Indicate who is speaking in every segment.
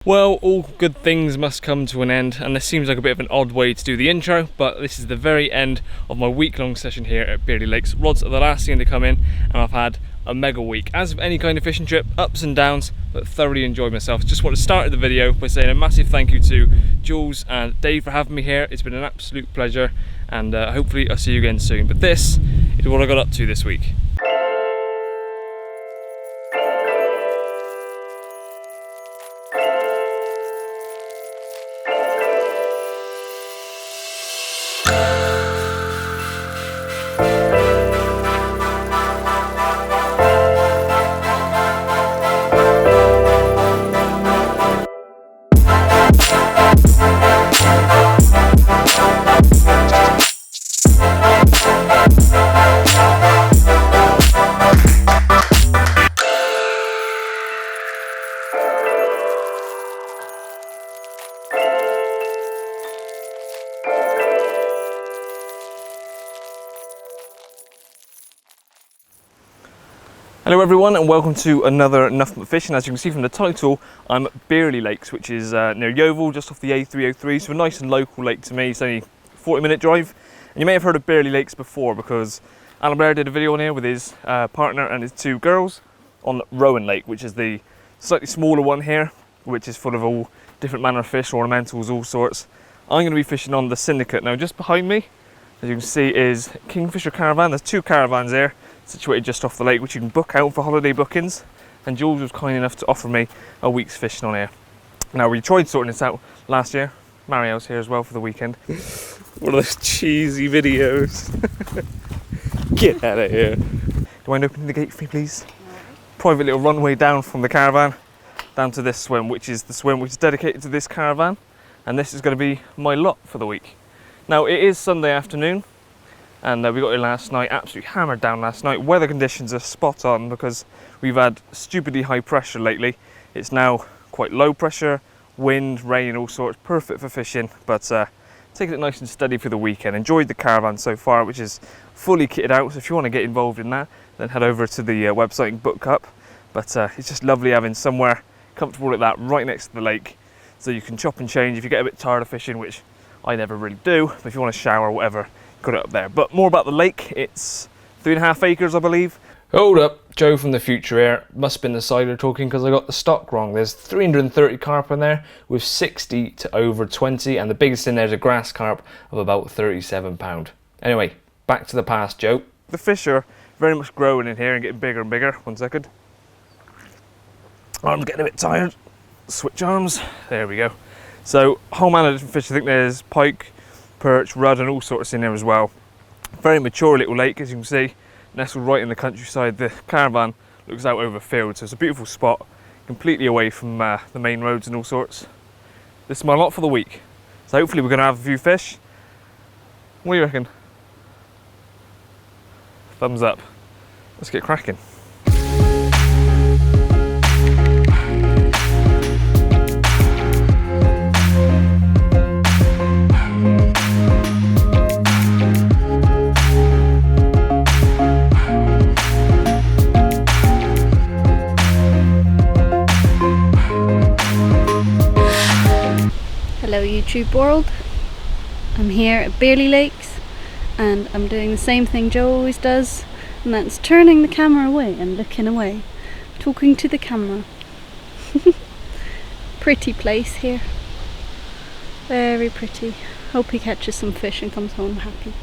Speaker 1: Well, all good things must come to an end, and this seems like a bit of an odd way to do the intro, but this is the very end of my week-long session here at Bearley Lakes. Rods are the last thing to come in, and I've had a mega week. As with any kind of fishing trip, ups and downs, but thoroughly enjoyed myself. Just want to start the video by saying a massive thank you to Jules and Dave for having me here. It's been an absolute pleasure, and hopefully I'll see you again soon. But this is what I got up to this week. Hello everyone and welcome to another Nothing But Fishing. As you can see from the title, I'm at Bearley Lakes, which is near Yeovil, just off the A303, so a nice and local lake to me. It's only a 40-minute drive. And you may have heard of Bearley Lakes before because Alan Blair did a video on here with his partner and his two girls on Rowan Lake, which is the slightly smaller one here, which is full of all different manner of fish, ornamentals, all sorts. I'm going to be fishing on the Syndicate. Now just behind me, as you can see, is Kingfisher Caravan. There's two caravans there, situated just off the lake, which you can book out for holiday bookings, and Jules was kind enough to offer me a week's fishing on here. Now we tried sorting this out last year. Marielle's here as well for the weekend. One of those cheesy videos. Get out of here. Do you mind opening the gate for me, please? Private little runway down from the caravan down to this swim, which is the swim which is dedicated to this caravan, and this is going to be my lot for the week. Now it is Sunday afternoon, and we got here last night, absolutely hammered down last night. Weather conditions are spot on because we've had stupidly high pressure lately. It's now quite low pressure, wind, rain, all sorts, perfect for fishing, but taking it nice and steady for the weekend. Enjoyed the caravan so far, which is fully kitted out, so if you want to get involved in that, then head over to the website and book up. But it's just lovely having somewhere comfortable like that right next to the lake, so you can chop and change if you get a bit tired of fishing, which I never really do, but if you want to shower or whatever, got it up there. But more about the lake, it's 3.5 acres I believe. Hold up, Joe from the future here. Must have been the cider talking because I got the stock wrong. There's 330 carp in there with 60 to over 20, and the biggest in there is a grass carp of about 37 pound. Anyway, back to the past, Joe. The fish are very much growing in here and getting bigger and bigger. 1 second. I'm getting a bit tired. Switch arms. There we go. So, a whole manner of different fish. I think there's pike, perch, rudd and all sorts in there as well. Very mature little lake, as you can see, nestled right in the countryside. The caravan looks out over fields, so it's a beautiful spot, completely away from the main roads and all sorts. This is my lot for the week, so hopefully we're going to have a few fish. What do you reckon? Thumbs up. Let's get cracking.
Speaker 2: Hello YouTube world, I'm here at Bearley Lakes and I'm doing the same thing Joe always does, and that's turning the camera away and looking away, talking to the camera. Pretty place here, very pretty. Hope he catches some fish and comes home happy.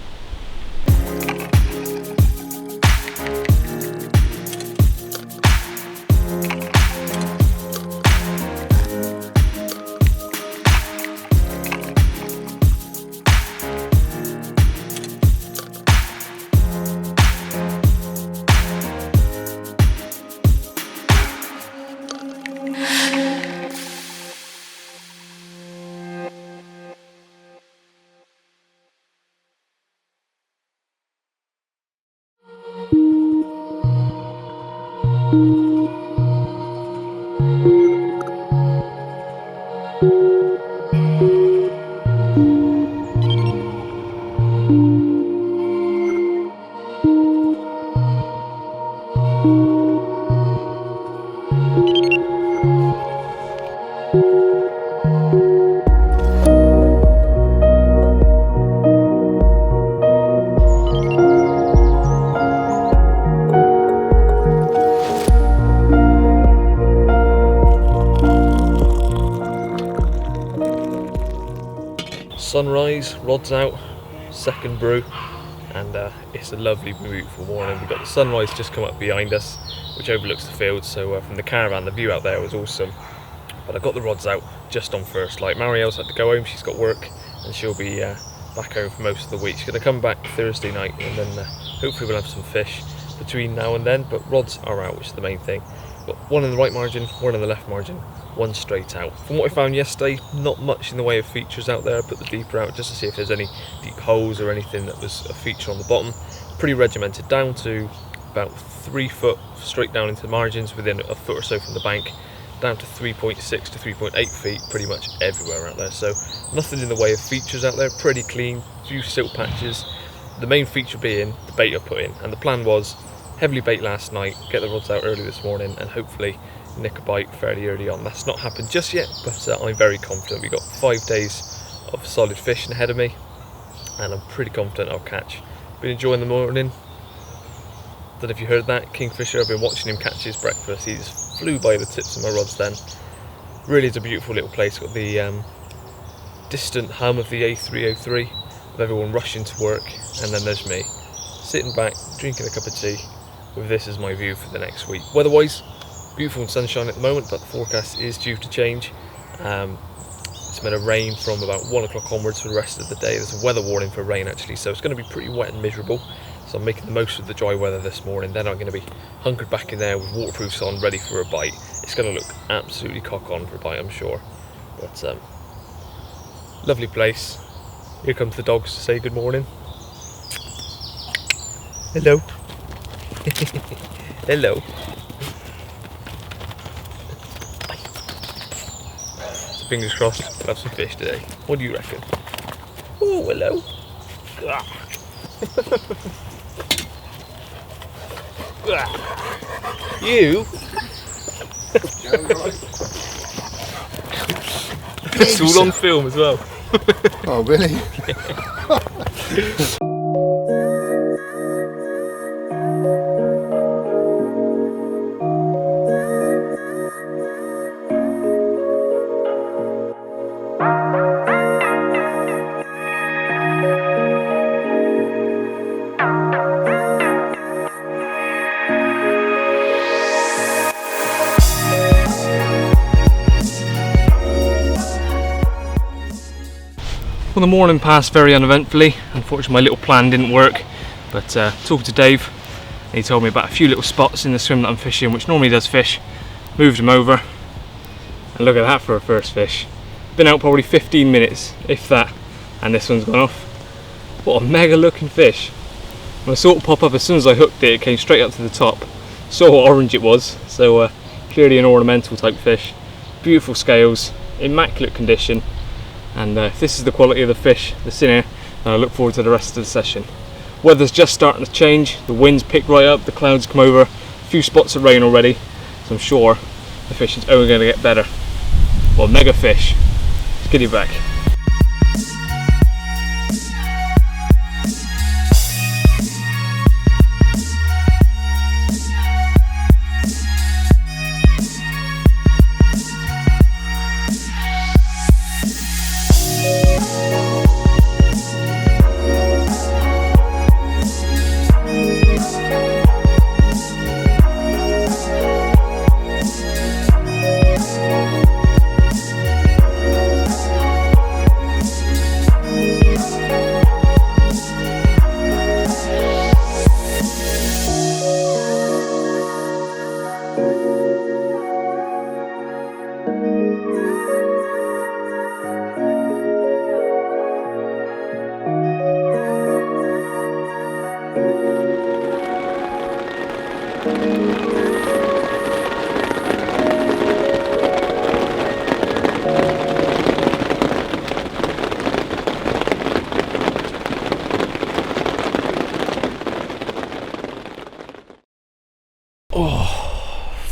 Speaker 1: sunrise, rods out, second brew, and it's a lovely, beautiful morning. We've got the sunrise just come up behind us, which overlooks the field, so from the caravan the view out there was awesome. But I got the rods out just on first light. Marielle's had to go home, she's got work, and she'll be back home for most of the week. She's going to come back Thursday night, and then hopefully we'll have some fish between now and then, but rods are out, which is the main thing. Got one in the right margin, one in the left margin, one straight out. From what I found yesterday, not much in the way of features out there. I put the deeper out just to see if there's any deep holes or anything that was a feature on the bottom. Pretty regimented, down to about 3 foot straight down into the margins, within a foot or so from the bank, down to 3.6 to 3.8 feet pretty much everywhere out there. So nothing in the way of features out there, pretty clean, few silt patches. The main feature being the bait I put in, and the plan was heavily bait last night, get the rods out early this morning, and hopefully nick a bite fairly early on. That's not happened just yet, but I'm very confident. We've got 5 days of solid fishing ahead of me, and I'm pretty confident I'll catch. Been enjoying the morning. Don't know if you heard that, Kingfisher, I've been watching him catch his breakfast. He just flew by the tips of my rods then. Really is a beautiful little place. Got the distant hum of the A303 of everyone rushing to work, and then there's me sitting back drinking a cup of tea with this as my view for the next week. Weather-wise, beautiful and sunshine at the moment, but the forecast is due to change. It's meant to rain from about 1 o'clock onwards for the rest of the day. There's a weather warning for rain actually, so it's going to be pretty wet and miserable. So I'm making the most of the dry weather this morning. Then I'm going to be hunkered back in there with waterproofs on, ready for a bite. It's going to look absolutely cock on for a bite, I'm sure. But lovely place. Here comes the dogs to say good morning. Hello. Hello. So fingers crossed, we'll have some fish today. What do you reckon? Oh, hello. You? It's all on film as well.
Speaker 3: Oh, really?
Speaker 1: Well, the morning passed very uneventfully. Unfortunately, my little plan didn't work, but talked to Dave, and he told me about a few little spots in the swim that I'm fishing, which normally does fish. Moved him over, and look at that for a first fish. Been out probably 15 minutes, if that, and this one's gone off. What a mega looking fish. When I saw it pop up, as soon as I hooked it, it came straight up to the top. Saw what orange it was, so clearly an ornamental type fish. Beautiful scales, immaculate condition. And if this is the quality of the fish that's in here, then I look forward to the rest of the session. Weather's just starting to change, the winds pick right up, the clouds come over, a few spots of rain already, so I'm sure the fishing's only going to get better. Well, mega fish. Let's get it back.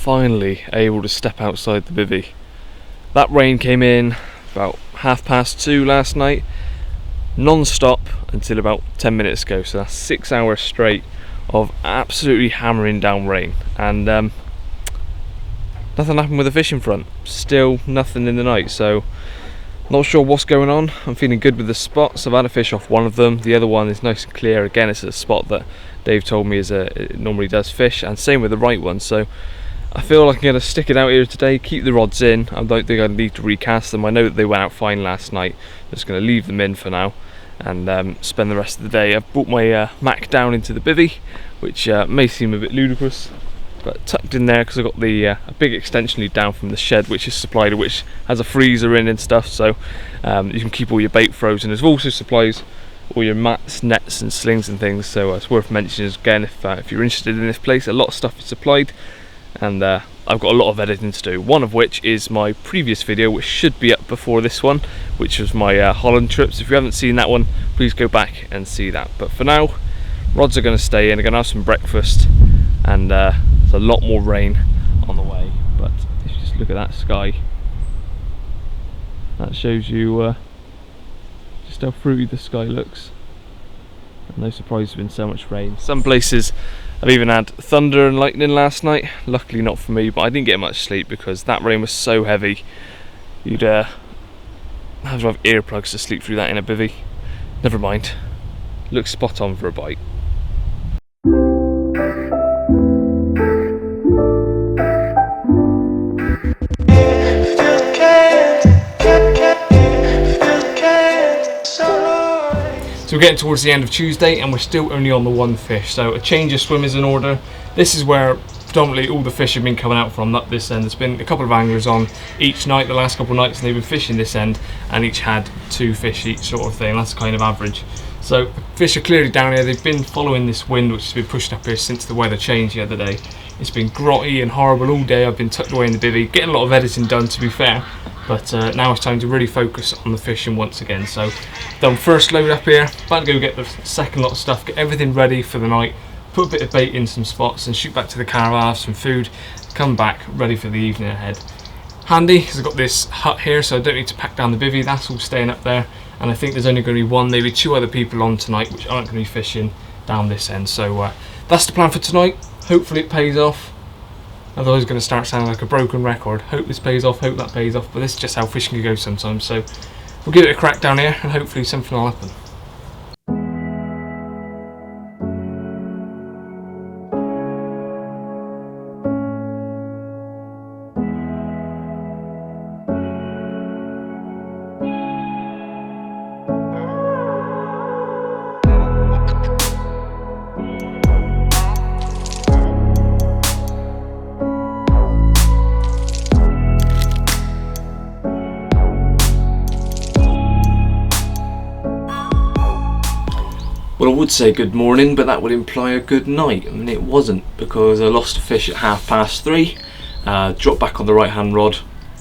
Speaker 1: Finally able to step outside the bivvy. That rain came in about 2:30 last night, non-stop until about 10 minutes ago, so that's 6 hours straight of absolutely hammering down rain, and nothing happened with the fishing front. Still nothing in the night, so Not sure what's going on. I'm feeling good with the spots. I've had a fish off one of them. The other one is nice and clear. Again, it's a spot that Dave told me it normally does fish, and same with the right one. So I feel like I'm going to stick it out here today, keep the rods in. I don't think I need to recast them. I know that they went out fine last night. I'm just going to leave them in for now and spend the rest of the day. I've brought my Mac down into the bivvy, which may seem a bit ludicrous, but tucked in there because I've got the a big extension lead down from the shed, which is supplied, which has a freezer in and stuff, so you can keep all your bait frozen. It also supplies all your mats, nets and slings and things, so it's worth mentioning again if you're interested in this place. A lot of stuff is supplied, and I've got a lot of editing to do, one of which is my previous video, which should be up before this one, which was my Holland trips. If you haven't seen that one, please go back and see that. But for now, rods are going to stay in. I'm going to have some breakfast, and there's a lot more rain on the way. But if you just look at that sky, that shows you just how fruity the sky looks. And no surprise there's been so much rain. Some places I've even had thunder and lightning last night. Luckily not for me, but I didn't get much sleep because that rain was so heavy. You'd have to have earplugs to sleep through that in a bivvy. Never mind. Looks spot on for a bite. So we're getting towards the end of Tuesday and we're still only on the one fish, so a change of swim is in order. This is where predominantly all the fish have been coming out from, up this end. There's been a couple of anglers on each night the last couple of nights, and they've been fishing this end and each had 2 fish each sort of thing. That's kind of average. So the fish are clearly down here. They've been following this wind which has been pushed up here since the weather changed the other day. It's been grotty and horrible all day. I've been tucked away in the bivvy, getting a lot of editing done to be fair, but now it's time to really focus on the fishing once again. So done first load up here, about to go get the second lot of stuff, get everything ready for the night, put a bit of bait in some spots and shoot back to the caravan, have some food, come back ready for the evening ahead. Handy because I've got this hut here, so I don't need to pack down the bivvy. That's all staying up there, and I think there's only going to be 1, maybe 2 other people on tonight which aren't going to be fishing down this end. So that's the plan for tonight. Hopefully it pays off. Otherwise it's going to start sounding like a broken record. Hope this pays off, hope that pays off, but this is just how fishing can go sometimes. So we'll give it a crack down here and hopefully something will happen. Well, I would say good morning, but that would imply a good night, and it wasn't, because I lost a fish at 3:30, dropped back on the right hand rod,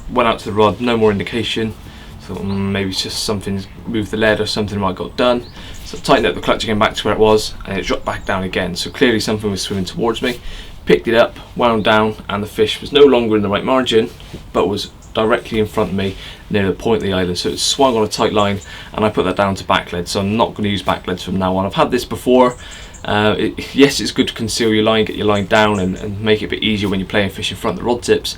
Speaker 1: went out to the rod, no more indication, thought maybe it's just something's moved the lead or something might have got done, so I tightened up the clutch again back to where it was, and it dropped back down again, so clearly something was swimming towards me. Picked it up, wound down, and the fish was no longer in the right margin, but was directly in front of me near the point of the island, so it swung on a tight line, and I put that down to back lead, so I'm not going to use back leads from now on. I've had this before. Yes, it's good to conceal your line, get your line down and make it a bit easier when you're playing fish in front of the rod tips,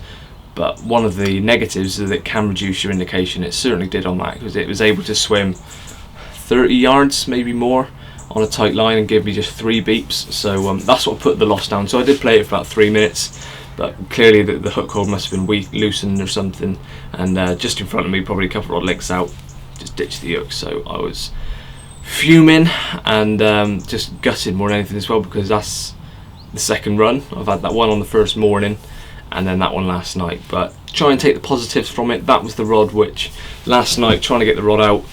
Speaker 1: but one of the negatives is that it can reduce your indication. It certainly did on that, because it was able to swim 30 yards, maybe more, on a tight line and give me just 3 beeps, so that's what put the loss down. So I did play it for about 3 minutes, but clearly the hook hold must have been weak, loosened or something, and just in front of me, probably a couple of rod lengths out, just ditched the hook. So I was fuming and just gutted more than anything as well, because that's the second run. I've had that one on the first morning and then that one last night, but try and take the positives from it. That was the rod which last night, trying to get the rod out,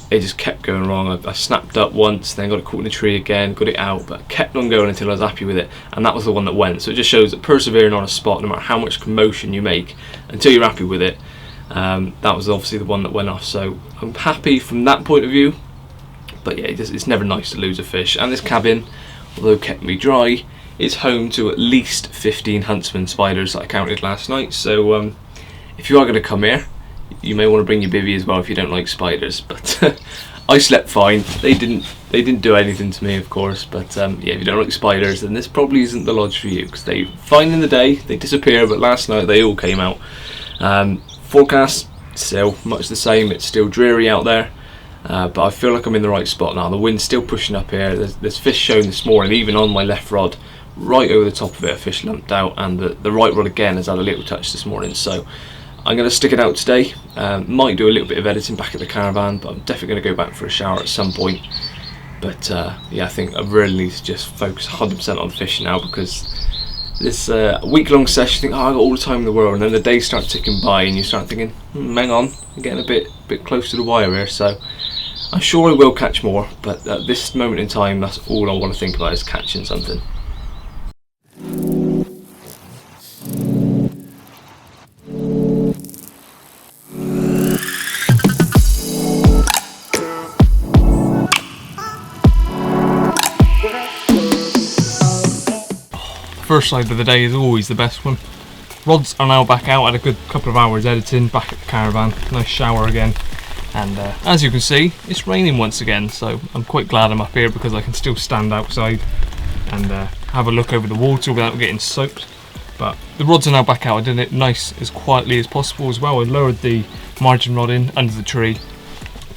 Speaker 1: it just kept going wrong. I snapped up once, then got it caught in a tree again, got it out, but kept on going until I was happy with it, and that was the one that went. So it just shows that persevering on a spot, no matter how much commotion you make, until you're happy with it, that was obviously the one that went off. So I'm happy from that point of view, but yeah, it's never nice to lose a fish. And this cabin, although kept me dry, is home to at least 15 huntsman spiders that I counted last night. So if you are going to come here, you may want to bring your bivvy as well if you don't like spiders, but I slept fine. They didn't do anything to me, of course, but yeah, if you don't like spiders, then this probably isn't the lodge for you, because they fine in the day, they disappear, but last night they all came out. Forecast Still much the same, it's still dreary out there, but I feel like I'm in the right spot now. The wind's still pushing up here. There's fish shown this morning, even on my left rod, right over the top of it, a fish lumped out, and the right rod again has had a little touch this morning. So I'm going to stick it out today. Might do a little bit of editing back at the caravan, but I'm definitely going to go back for a shower at some point. But yeah, I think I really need to just focus 100% on fishing now, because this week-long session, you think, oh, I got all the time in the world, and then the days start ticking by, and you start thinking, hang on, I'm getting a bit close to the wire here. So I'm sure I will catch more, but at this moment in time, that's all I want to think about, is catching something. First side of the day is always the best one. Rods are now back out. I had a good couple of hours editing back at the caravan. Nice shower again, and as you can see, it's raining once again, so I'm quite glad I'm up here because I can still stand outside and have a look over the water without getting soaked. But the rods are now back out. I did it nice, as quietly as possible as well. I lowered the margin rod in under the tree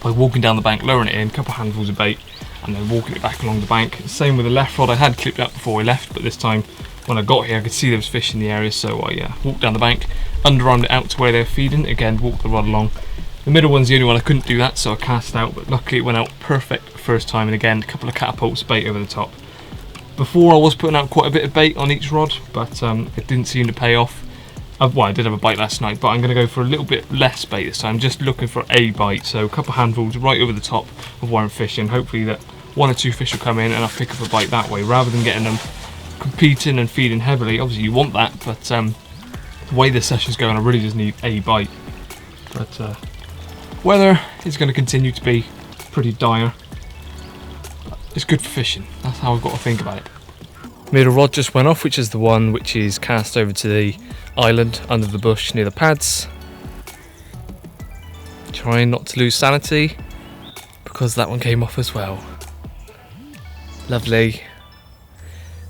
Speaker 1: by walking down the bank, lowering it in, a couple of handfuls of bait, and then walking it back along the bank. Same with the left rod. I had clipped up before I left, but this time when I got here I could see there was fish in the area, so I walked down the bank, underarmed it out to where they were feeding, again walked the rod along. The middle one's the only one I couldn't do that, so I cast out, but luckily it went out perfect first time, and again a couple of catapults of bait over the top. Before I was putting out quite a bit of bait on each rod, but it didn't seem to pay off. Well, I did have a bite last night, but I'm going to go for a little bit less bait this time, just looking for a bite, so a couple of handfuls right over the top of where I'm fishing. Hopefully that one or two fish will come in and I'll pick up a bite that way, rather than getting them competing and feeding heavily. Obviously you want that, but the way this session's going, I really just need a bite. But weather is going to continue to be pretty dire. It's good for fishing, that's how I've got to think about it. Middle rod just went off, which is the one which is cast over to the island under the bush near the pads. Trying not to lose sanity, because that one came off as well. Lovely.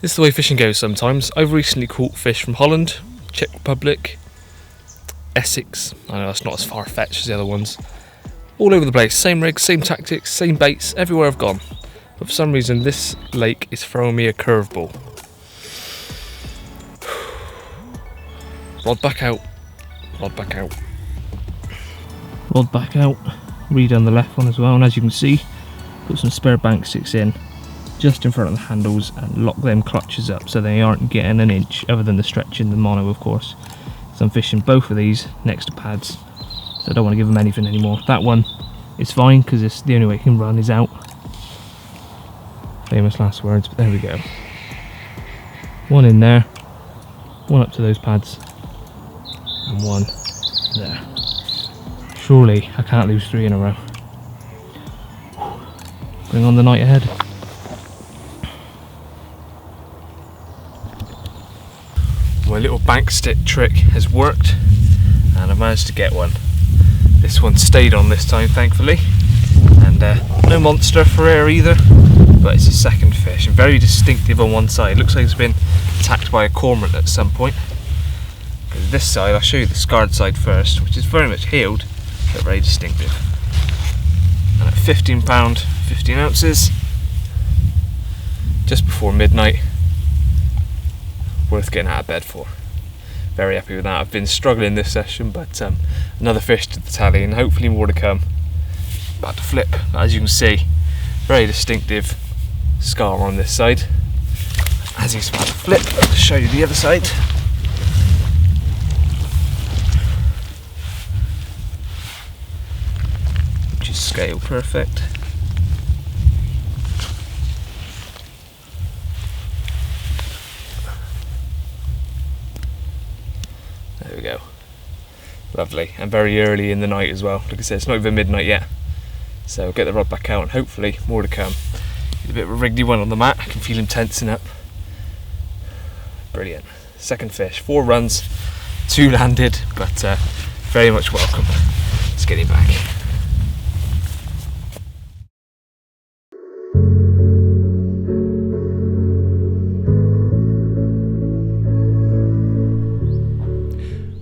Speaker 1: This is the way fishing goes sometimes. I've recently caught fish from Holland, Czech Republic, Essex. I know that's not as far-fetched as the other ones. All over the place, same rigs, same tactics, same baits, everywhere I've gone. But for some reason this lake is throwing me a curveball. Rod back out, rod back out. Rod back out, reed on the left one as well, and as you can see, put some spare bank sticks in just in front of the handles and lock them clutches up so they aren't getting an inch, other than the stretch in the mono of course. So I'm fishing both of these next to pads, so I don't want to give them anything anymore. That one is fine because it's the only way it can run is out. Famous last words, but there we go. One in there, one up to those pads, and one there. Surely I can't lose 3 in a row. Bring on the night ahead. My little bank stick trick has worked, and I managed to get one. This one stayed on this time, thankfully, and no monster for air either, but it's a second fish, and very distinctive on one side. Looks like it's been attacked by a cormorant at some point. But this side, I'll show you the scarred side first, which is very much healed, but very distinctive. And at £15, 15 ounces, just before midnight, worth getting out of bed for. Very happy with that. I've been struggling this session, but another fish to the tally, and hopefully more to come. About to flip, but as you can see, very distinctive scar on this side. As he's about to flip, I'll show you the other side. Which is scale perfect. There we go. Lovely, and very early in the night as well. Like I said, it's not even midnight yet. So get the rod back out, and hopefully more to come. A bit of a wriggly one on the mat, I can feel him tensing up. Brilliant. Second fish, 4 runs, 2 landed, but very much welcome. Let's get him back.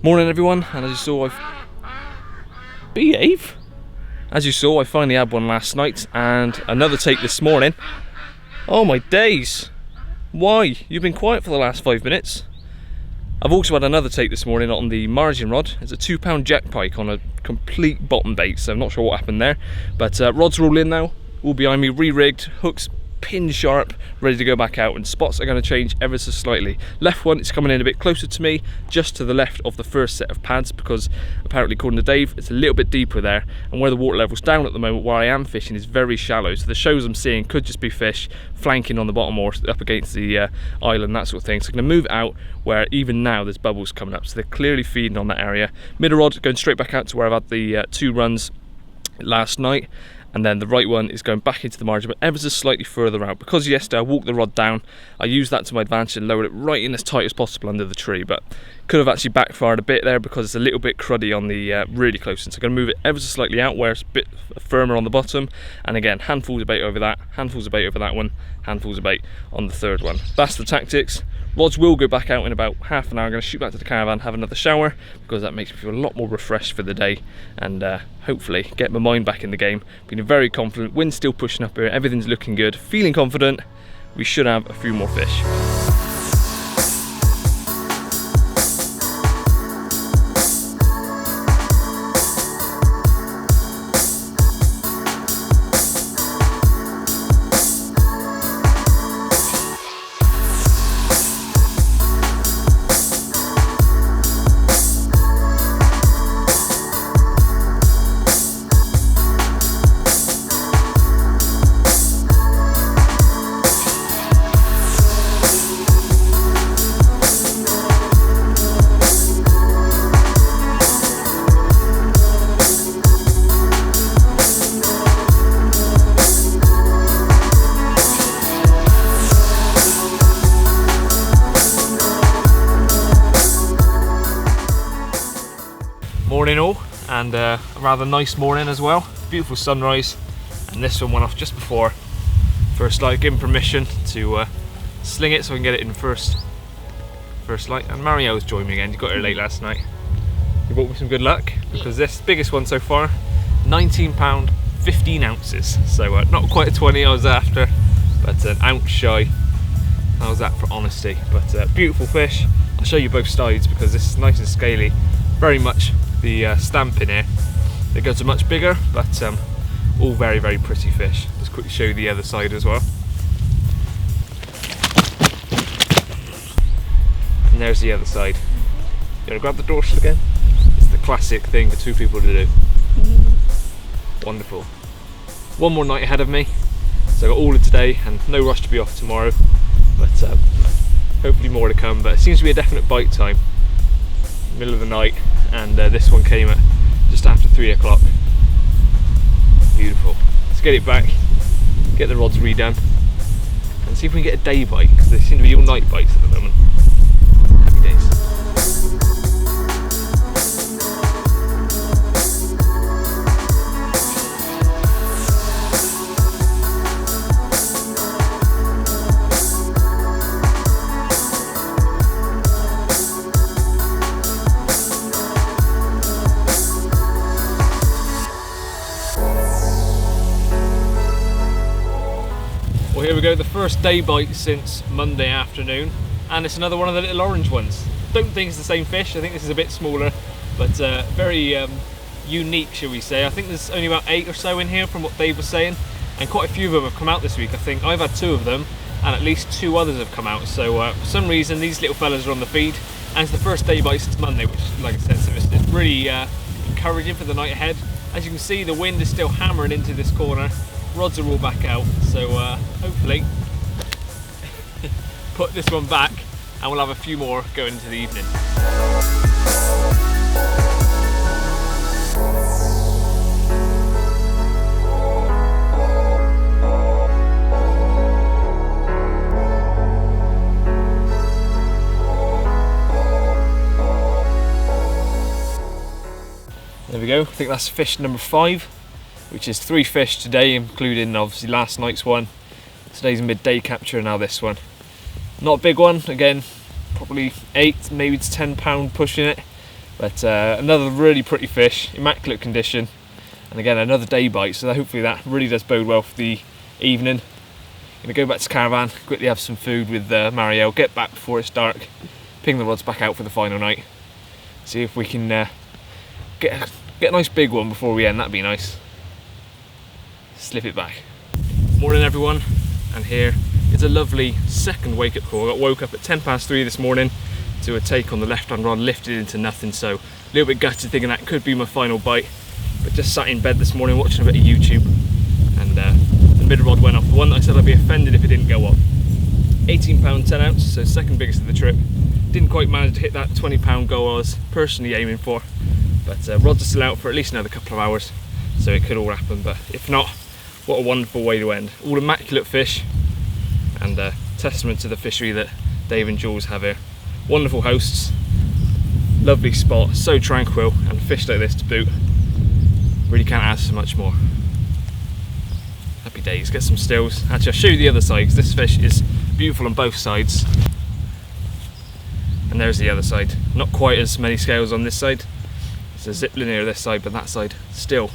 Speaker 1: Morning everyone, and as you saw behave. As you saw, I finally had one last night and another take this morning. Oh my days. Why? You've been quiet for the last 5 minutes. I've also had another take this morning on the margin rod. It's a 2-pound jack pike on a complete bottom bait, so I'm not sure what happened there. But rods are all in now, all behind me, re-rigged, hooks pin sharp, ready to go back out, and spots are going to change ever so slightly. Left one is coming in a bit closer to me, just to the left of the first set of pads, because apparently according to Dave it's a little bit deeper there, and where the water level's down at the moment where I am fishing is very shallow, so the shows I'm seeing could just be fish flanking on the bottom or up against the island, that sort of thing. So I'm going to move it out where even now there's bubbles coming up, so they're clearly feeding on that area. Middle rod going straight back out to where I've had the 2 runs last night, and then the right one is going back into the margin, but ever so slightly further out. Because yesterday I walked the rod down, I used that to my advantage and lowered it right in as tight as possible under the tree, but could have actually backfired a bit there because it's a little bit cruddy on the really close. So I'm going to move it ever so slightly out where it's a bit firmer on the bottom, and again, handfuls of bait over that, handfuls of bait over that one, handfuls of bait on the third one. That's the tactics. Rods will go back out in about half an hour. I'm going to shoot back to the caravan, have another shower, because that makes me feel a lot more refreshed for the day, and hopefully get my mind back in the game. Feeling very confident, wind's still pushing up here, everything's looking good, feeling confident. We should have a few more fish. Morning all, and a rather nice morning as well. Beautiful sunrise, and this one went off just before first light. Give him permission to sling it so I can get it in first light. And Marielle's joined me again. You got here late last night. You brought me some good luck, because this biggest one so far, 19 pound 15 ounces. So not quite a 20 I was after, but an ounce shy. How's that for honesty? But beautiful fish. I'll show you both sides because this is nice and scaly. Very much the stamp in here. They go to much bigger, but all very, very pretty fish. Let's quickly show you the other side as well. And there's the other side. You want to grab the dorsal again? It's the classic thing for 2 people to do. Wonderful. One more night ahead of me, so I got all of today and no rush to be off tomorrow, but hopefully more to come. But it seems to be a definite bite time. Middle of the night, and this one came at just after 3 o'clock. Beautiful. Let's get it back, get the rods redone, and see if we can get a day bite, because they seem to be all night bites at the moment. Happy days. Well, here we go, the first day bite since Monday afternoon, and it's another one of the little orange ones. Don't think it's the same fish. I think this is a bit smaller, but very unique, shall we say. I think there's only about 8 or so in here from what Dave was saying, and quite a few of them have come out this week. I think I've had 2 of them, and at least 2 others have come out. So for some reason these little fellas are on the feed, and it's the first day bite since Monday, which, like I said, so it's really encouraging for the night ahead. As you can see, the wind is still hammering into this corner. Rods are all back out, so hopefully put this one back and we'll have a few more going into the evening. There we go, I think that's fish number 5. Which is 3 fish today, including obviously last night's one. Today's midday capture, and now this one. Not a big one, again, probably 8, maybe it's 10 pound pushing it. But another really pretty fish, immaculate condition, and again another day bite, so hopefully that really does bode well for the evening. Gonna go back to caravan, quickly have some food with Marielle, get back before it's dark, ping the rods back out for the final night, see if we can get a nice big one before we end. That'd be nice. Slip it back. Morning everyone, and here is a lovely second wake up call. I got woke up at 3:10 this morning to a take on the left hand rod, lifted into nothing, so a little bit gutted thinking that could be my final bite, but just sat in bed this morning watching a bit of YouTube, and the mid rod went off, the one that I said I'd be offended if it didn't go off. 18 pound 10 ounce, so second biggest of the trip. Didn't quite manage to hit that 20 pound goal I was personally aiming for, but rods are still out for at least another couple of hours, so it could all happen, but if not, what a wonderful way to end. All immaculate fish, and testament to the fishery that Dave and Jules have here. Wonderful hosts, lovely spot, so tranquil, and fish like this to boot. Really can't ask for much more. Happy days, get some stills. Actually, I'll show you the other side, because this fish is beautiful on both sides. And there's the other side. Not quite as many scales on this side. There's a zip linear this side, but that side still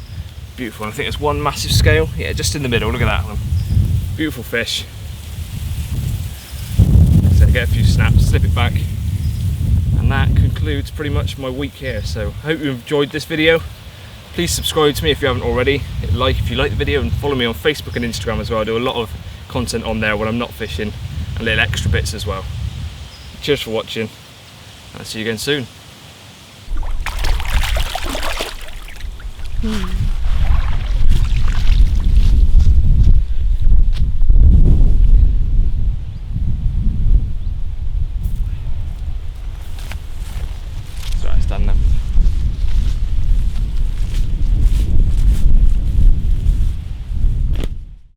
Speaker 1: beautiful. And I think there's one massive scale, yeah, just in the middle. Look at that one. Beautiful fish. So get a few snaps, slip it back, and that concludes pretty much my week here. So I hope you enjoyed this video. Please subscribe to me if you haven't already. Hit like if you like the video, and follow me on Facebook and Instagram as well. I do a lot of content on there when I'm not fishing, and little extra bits as well. Cheers for watching, and I'll see you again soon.